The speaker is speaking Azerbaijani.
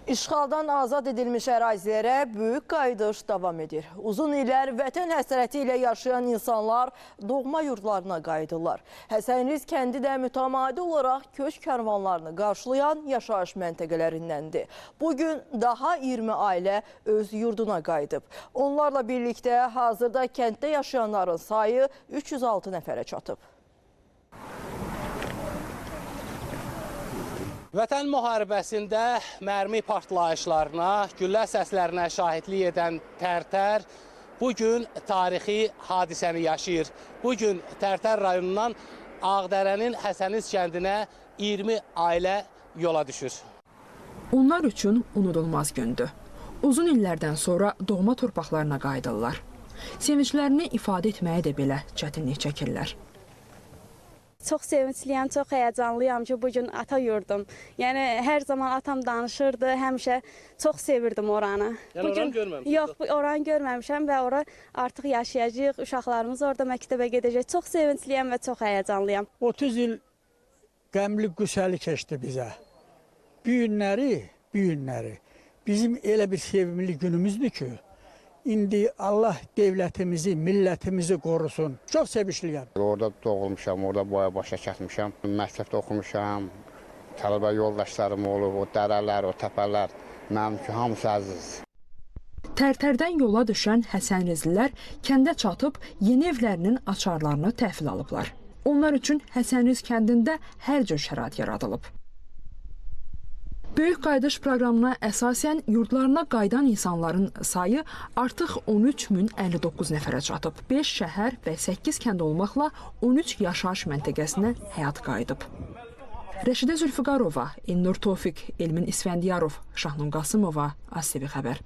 İşğaldan azad edilmiş ərazilərə böyük qayıdış davam edir. Uzun illər vətən həsrəti ilə yaşayan insanlar doğma yurdlarına qayıdırlar. Həsənrız kəndi də mütəmadi olaraq köç karvanlarını qarşılayan yaşayış məntəqələrindəndir. Bugün daha 20 ailə öz yurduna qayıdıb. Onlarla birlikdə hazırda kənddə yaşayanların sayı 306 nəfərə çatıb. Vətən müharibəsində mərmi partlayışlarına, güllə səslərinə şahidlik edən Tərtər bugün tarixi hadisəni yaşayır. Bugün Tərtər rayonundan Ağdərənin Həsəniz kəndinə 20 ailə yola düşür. Onlar üçün unudulmaz gündür. Uzun illərdən sonra doğma torpaqlarına qayıdırlar. Sevinclərini ifadə etməyə də belə çətinlik çəkirlər. Çox sevincliyəm, çox həyəcanlıyam ki, bugün ata yurdum. Yəni, hər zaman atam danışırdı, həmişə çox sevirdim oranı. Yəni, oranı görməmişəm? Yox, oranı görməmişəm və ora artıq yaşayacaq, uşaqlarımız orada məktəbə gedəcək. Çox sevincliyəm və çox həyəcanlıyam. 30 il qəmli qüsəli keçdi bizə. Bu günləri bizim elə bir sevimli günümüzdür ki, İndi Allah devlətimizi, millətimizi qorusun. Çox sevinçliyəm. Orada doğulmuşam, orada boya başa çatmışam. Məktəbdə oxumuşam, tələbə yoldaşlarım olub, o dərələr, o təpələr, mənim ki, hamısı əziz. Tərtərdən yola düşən Həsənrizlilər kəndə çatıb yeni evlərinin açarlarını təhvil alıblar. Onlar üçün Həsənriz kəndində hər cür şərait yaradılıb. Böyük qayıdış proqramına əsasən yurdlarına qayıdan insanların sayı artıq 13.059 nəfərə çatıb. 5 şəhər və 8 kənd olmaqla 13 yaşayış məntəqəsinə həyat qayıdıb. Rəşidə Zülfüqarova, İlnur Tofiq, Elmin İsfəndiyarov, Şahnun Qasımova, ASTV xəbər.